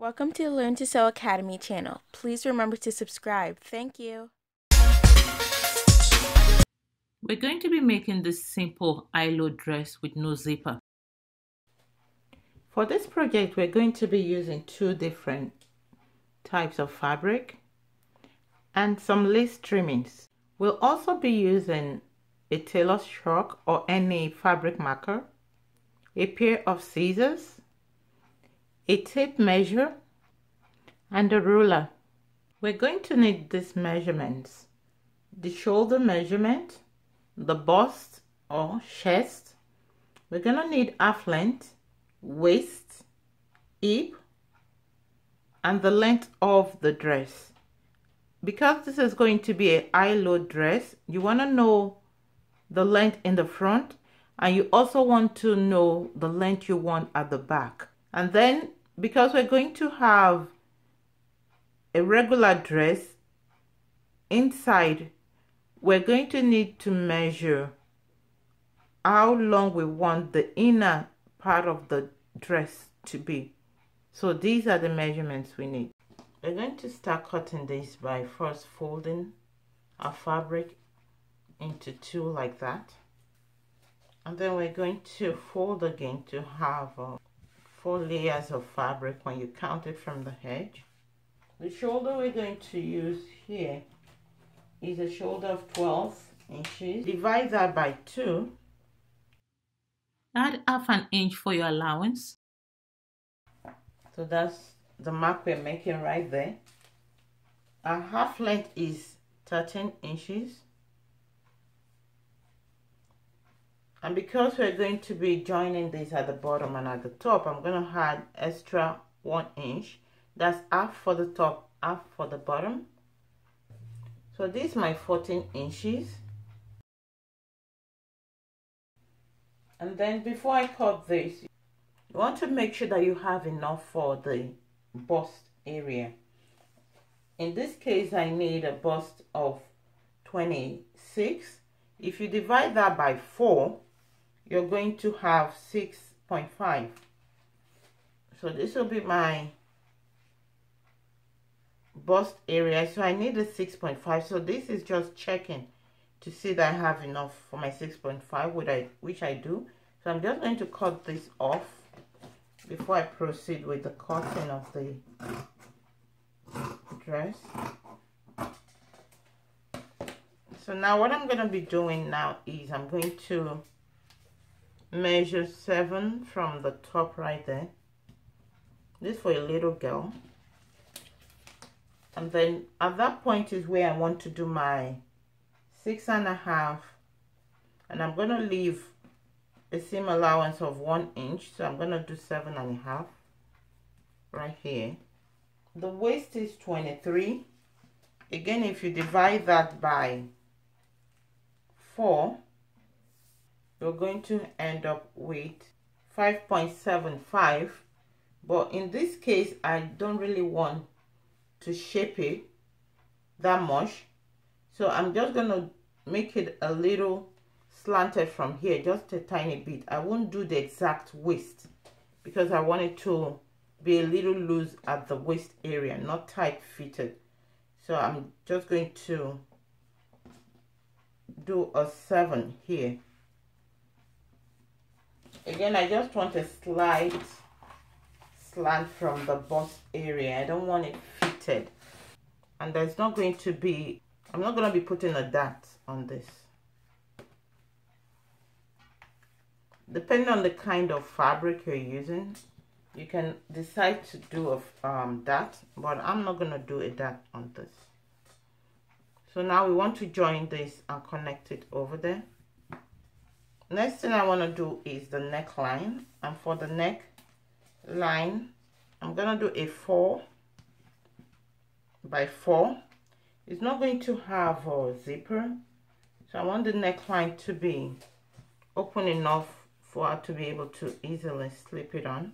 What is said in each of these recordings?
Welcome to the Learn to Sew Academy channel. Please remember to subscribe. Thank you. We're going to be making this simple eye-low dress with no zipper. For this project, we're going to be using two different types of fabric and some lace trimmings. We'll also be using a tailor's chalk or any fabric marker, a pair of scissors, a tape measure, and a ruler. We're going to need these measurements: the shoulder measurement, the bust or chest. We're going to need half length, waist, hip, and the length of the dress. Because this is going to be a high-low dress, you want to know the length in the front, and you also want to know the length you want at the back. And then, because we're going to have a regular dress inside, we're going to need to measure how long we want the inner part of the dress to be. So these are the measurements we need. We're going to start cutting this by first folding our fabric into two like that, and then we're going to fold again to have 4 layers of fabric when you count it from the edge. The shoulder we're going to use here is a shoulder of 12 inches. Divide that by 2. Add half an inch for your allowance. So that's the mark we're making right there. Our half length is 13 inches. And because we're going to be joining this at the bottom and at the top, I'm going to add extra 1 inch. That's half for the top, half for the bottom. So this is my 14 inches. And then before I cut this, you want to make sure that you have enough for the bust area. In this case, I need a bust of 26. If you divide that by 4, you're going to have 6.5. So this will be my bust area. So I need a 6.5. So this is just checking to see that I have enough for my 6.5, which I do. So I'm just going to cut this off before I proceed with the cutting of the dress. So now what I'm going to be doing now is I'm going to measure 7 from the top right there. This for a little girl. And then at that point is where I want to do my 6.5, and I'm going to leave a seam allowance of 1 inch, so I'm going to do 7.5 right here. The waist is 23. Again, if you divide that by 4, you're going to end up with 5.75. But in this case, I don't really want to shape it that much, so I'm just going to make it a little slanted from here, just a tiny bit. I won't do the exact waist because I want it to be a little loose at the waist area, not tight fitted. So I'm just going to do a 7 here. Again, I just want a slight slant from the bust area. I don't want it fitted, and there's not going to be, I'm not going to be putting a dart on this. Depending on the kind of fabric you're using, you can decide to do a dart, but I'm not going to do a dart on this. So now we want to join this and connect it over there. Next thing I want to do is the neckline, and for the neck line, I'm going to do a 4 by 4. It's not going to have a zipper, so I want the neckline to be open enough for her to be able to easily slip it on.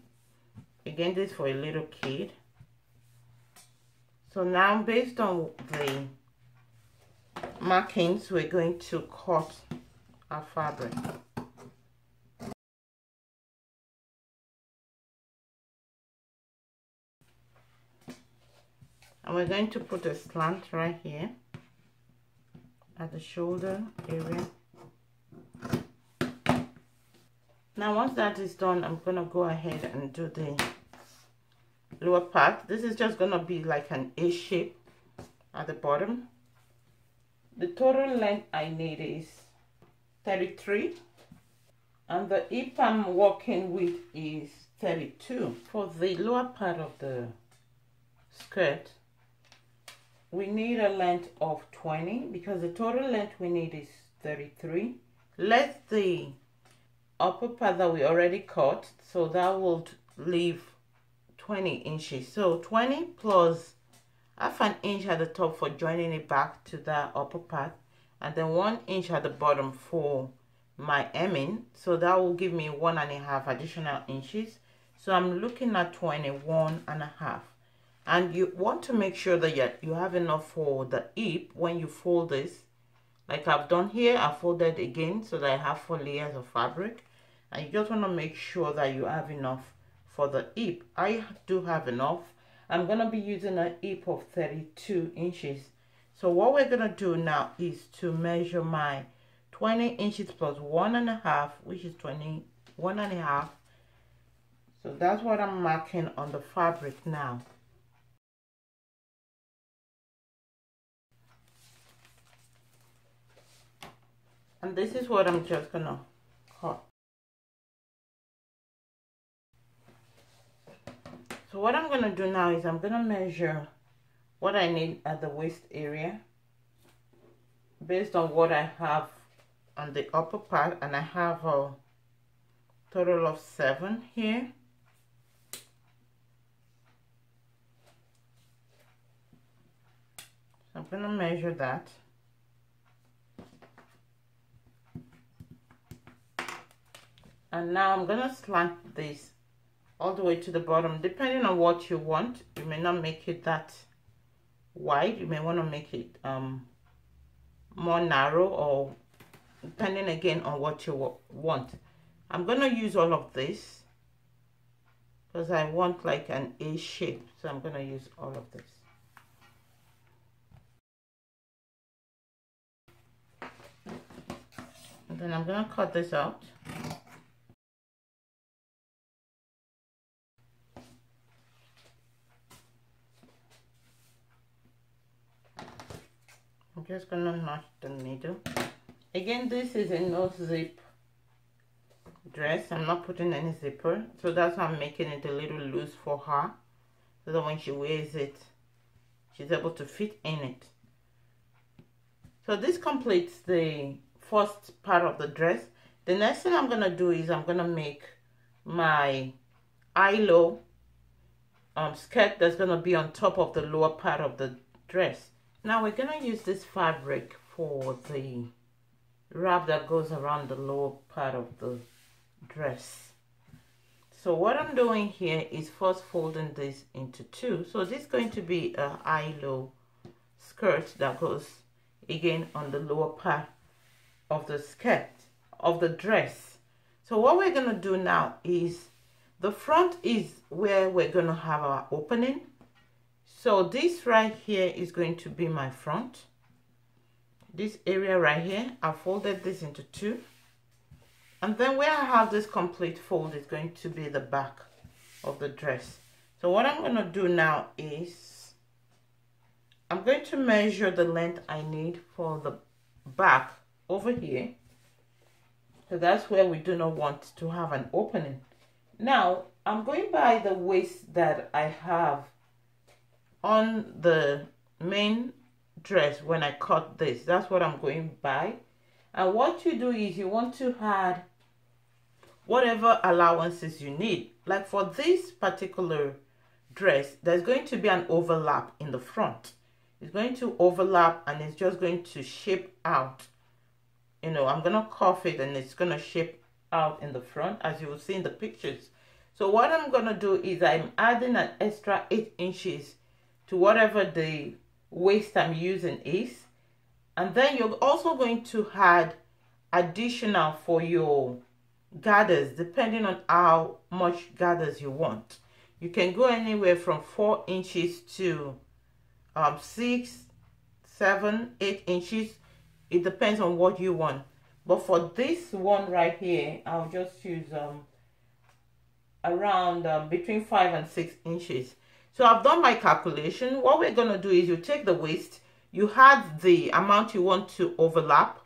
Again, this is for a little kid. So now, based on the markings, we're going to cut our fabric. And we're going to put a slant right here at the shoulder area. Now once that is done, I'm gonna go ahead and do the lower part. This is just gonna be like an A shape at the bottom. The total length I need is 33, and the hip I'm working with is 32. For the lower part of the skirt, we need a length of 20 because the total length we need is 33. Let the upper part that we already cut, so that will leave 20 inches. So 20 plus half an inch at the top for joining it back to that upper part, and then 1 inch at the bottom for my hemming. So that will give me 1.5 additional inches. So I'm looking at 21.5. And you want to make sure that you have enough for the hip when you fold this. Like I've done here, I folded again so that I have 4 layers of fabric. And you just want to make sure that you have enough for the hip. I do have enough. I'm going to be using a hip of 32 inches. So what we're going to do now is to measure my 20 inches plus 1.5, which is 21.5. So that's what I'm marking on the fabric now. And this is what I'm just gonna cut. So what I'm gonna do now is I'm gonna measure what I need at the waist area based on what I have on the upper part, and I have a total of 7 here. So I'm gonna measure that. And now I'm gonna slant this all the way to the bottom. Depending on what you want, you may not make it that wide. You may want to make it more narrow, or depending again on what you want. I'm gonna use all of this because I want like an A shape. So I'm gonna use all of this. And then I'm gonna cut this out. I'm just gonna notch the needle. Again, this is a no zip dress. I'm not putting any zipper, so that's why I'm making it a little loose for her, so that when she wears it, she's able to fit in it. So this completes the first part of the dress. The next thing I'm gonna do is I'm gonna make my high-low skirt that's gonna be on top of the lower part of the dress. Now we're gonna use this fabric for the wrap that goes around the lower part of the dress. So what I'm doing here is first folding this into 2. So this is going to be a high-low skirt that goes again on the lower part of the skirt of the dress. So what we're gonna do now is the front is where we're gonna have our opening. So this right here is going to be my front. This area right here, I folded this into 2. And then where I have this complete fold is going to be the back of the dress. So what I'm going to do now is I'm going to measure the length I need for the back over here. So that's where we do not want to have an opening. Now I'm going by the waist that I have on the main dress when I cut this. That's what I'm going by. And what you do is you want to add whatever allowances you need. Like for this particular dress, there's going to be an overlap in the front. It's going to overlap and it's just going to shape out. You know, I'm going to cuff it and it's going to shape out in the front, as you will see in the pictures. So what I'm going to do is I'm adding an extra 8 inches to whatever the waist I'm using is. And then you're also going to add additional for your gathers, depending on how much gathers you want. You can go anywhere from 4 inches to 6, 7, 8 inches. It depends on what you want. But for this one right here, I'll just use around between 5 and 6 inches. So I've done my calculation. What we're going to do is you take the waist, you add the amount you want to overlap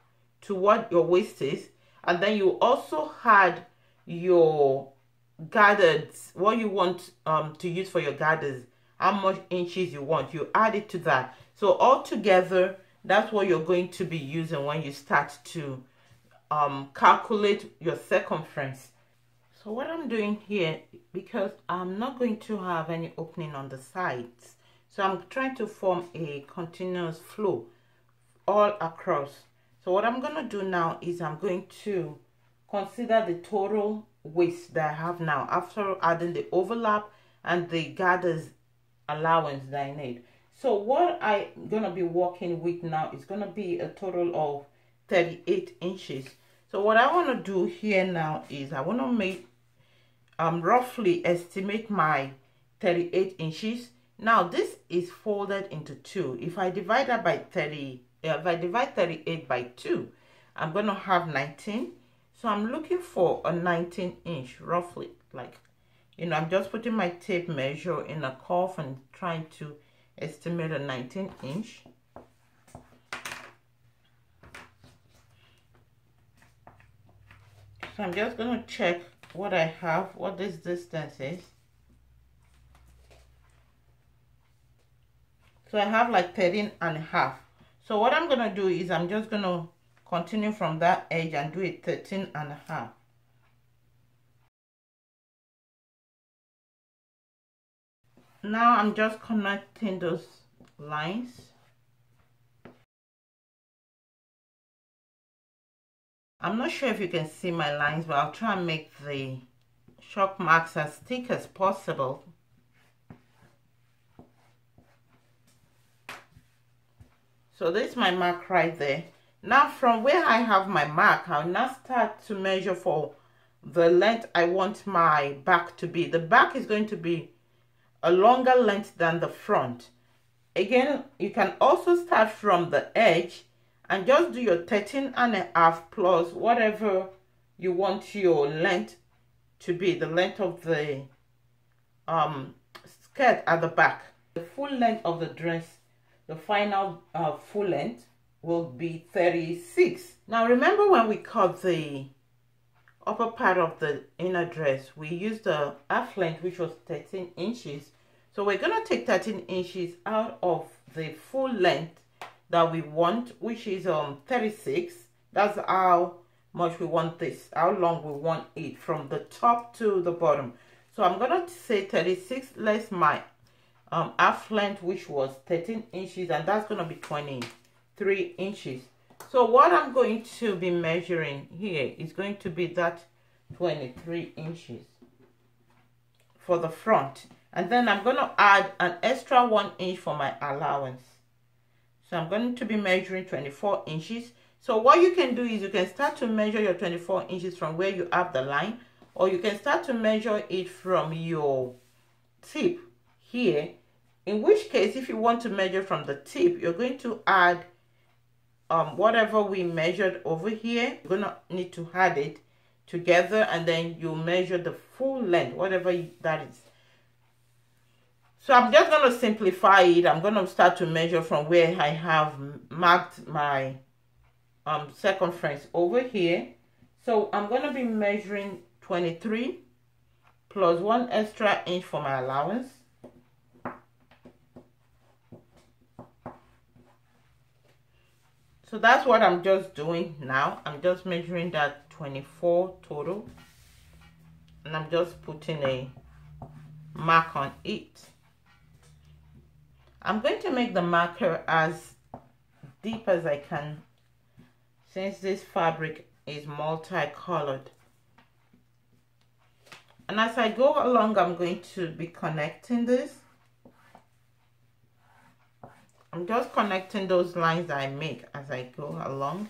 to what your waist is, and then you also add your gathers, what you want to use for your gathers, how much inches you want, you add it to that. So all together, that's what you're going to be using when you start to calculate your circumference. So what I'm doing here, because I'm not going to have any opening on the sides, so I'm trying to form a continuous flow all across. So what I'm going to do now is I'm going to consider the total waist that I have now after adding the overlap and the gathers allowance that I need. So what I'm going to be working with now is going to be a total of 38 inches. So what I want to do here now is I want to make roughly estimate my 38 inches. Now this is folded into 2. If I divide that by 30, if I divide 38 by 2, I'm going to have 19. So I'm looking for a 19 inch roughly, like, you know, I'm just putting my tape measure in a curve and trying to estimate a 19 inch. So I'm just going to check what I have, what this distance is. So I have like 13 and a half. So what I'm going to do is I'm just going to continue from that edge and do it 13 and a half. Now I'm just connecting those lines. I'm not sure if you can see my lines, but I'll try and make the chalk marks as thick as possible. So this is my mark right there. Now from where I have my mark, I'll now start to measure for the length I want my back to be. The back is going to be a longer length than the front. Again, you can also start from the edge and just do your 13 and a half plus whatever you want your length to be, the length of the skirt at the back. The full length of the dress, the final full length will be 36. Now remember when we cut the upper part of the inner dress, we used the half length, which was 13 inches. So we're going to take 13 inches out of the full length that we want, which is 36. That's how much we want this, how long we want it from the top to the bottom. So I'm going to say 36 less my half length, which was 13 inches, and that's going to be 23 inches. So what I'm going to be measuring here is going to be that 23 inches for the front. And then I'm going to add an extra 1 inch for my allowance. So I'm going to be measuring 24 inches. So what you can do is you can start to measure your 24 inches from where you have the line, or you can start to measure it from your tip here. In which case, if you want to measure from the tip, you're going to add whatever we measured over here. You're going to need to add it together, and then you measure the full length, whatever that is. So I'm just going to simplify it. I'm going to start to measure from where I have marked my circumference over here. So I'm going to be measuring 23 plus 1 extra inch for my allowance. So that's what I'm just doing now. I'm just measuring that 24 total, and I'm just putting a mark on it. I'm going to make the marker as deep as I can, since this fabric is multicolored. And as I go along, I'm going to be connecting this. I'm just connecting those lines that I make as I go along.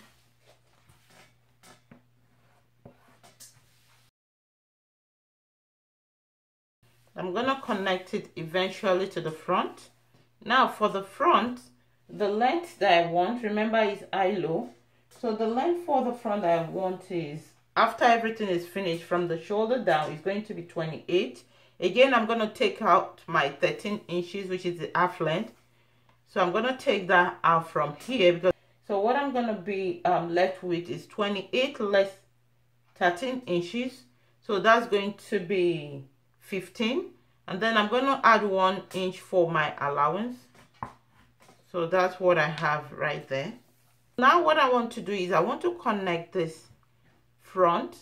I'm going to connect it eventually to the front. Now for the front, the length that I want, remember, is eye-low. So the length for the front that I want is, after everything is finished, from the shoulder down, is going to be 28. Again, I'm going to take out my 13 inches, which is the half length. So I'm going to take that out from here, because so what I'm going to be left with is 28 less 13 inches. So that's going to be 15. And then I'm going to add 1 inch for my allowance. So that's what I have right there. Now what I want to do is I want to connect this front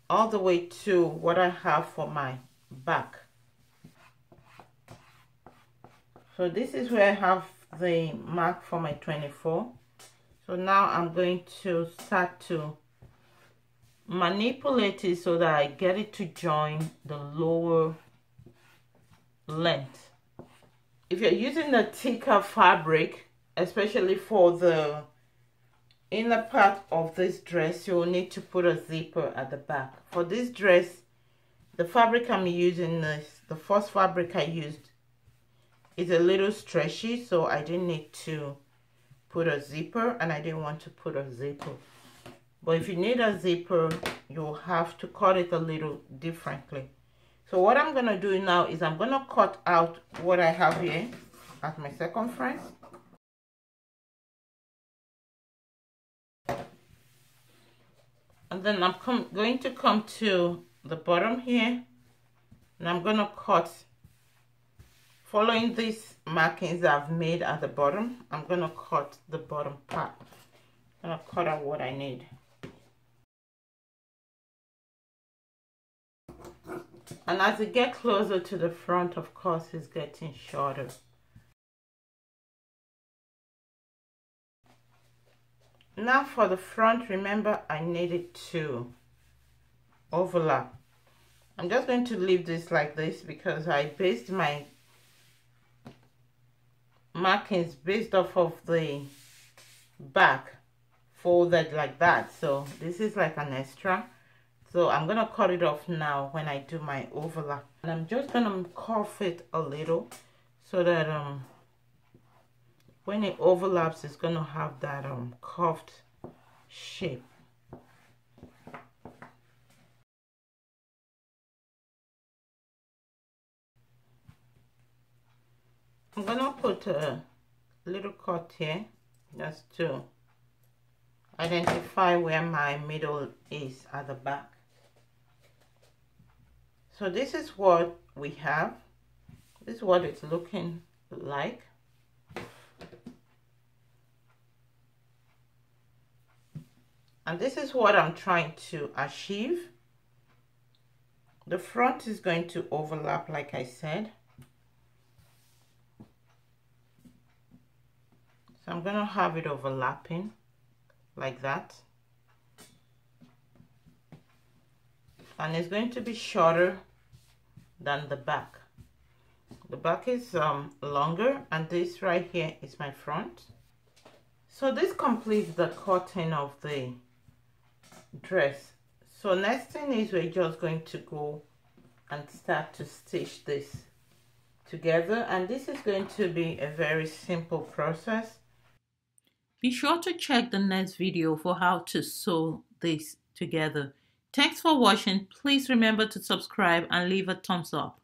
all the way to what I have for my back. So this is where I have the mark for my 24. So now I'm going to start to manipulate it so that I get it to join the lower length. If you're using a thicker fabric, especially for the inner part of this dress, you'll need to put a zipper at the back. For this dress, the fabric I'm using is the first fabric I used is a little stretchy, so I didn't need to put a zipper, and I didn't want to put a zipper. But if you need a zipper, you'll have to cut it a little differently. So what I'm going to do now is I'm going to cut out what I have here as my circumference. And then I'm going to come to the bottom here, and I'm going to cut, following these markings I've made at the bottom, I'm going to cut the bottom part. I'm going to cut out what I need. And as you get closer to the front, of course, it's getting shorter. Now for the front, remember I need it to overlap. I'm just going to leave this like this because I based my markings based off of the back folded like that. So this is like an extra. So I'm going to cut it off now when I do my overlap. And I'm just going to curve it a little so that when it overlaps, it's going to have that curved shape. I'm going to put a little cut here just to identify where my middle is at the back. So this is what we have. This is what it's looking like. And this is what I'm trying to achieve. The front is going to overlap, like I said. So I'm going to have it overlapping like that. And it's going to be shorter than the back. The back is longer, and this right here is my front. So this completes the cutting of the dress. So next thing is we're just going to go and start to stitch this together, and this is going to be a very simple process. Be sure to check the next video for how to sew this together. Thanks for watching. Please remember to subscribe and leave a thumbs up.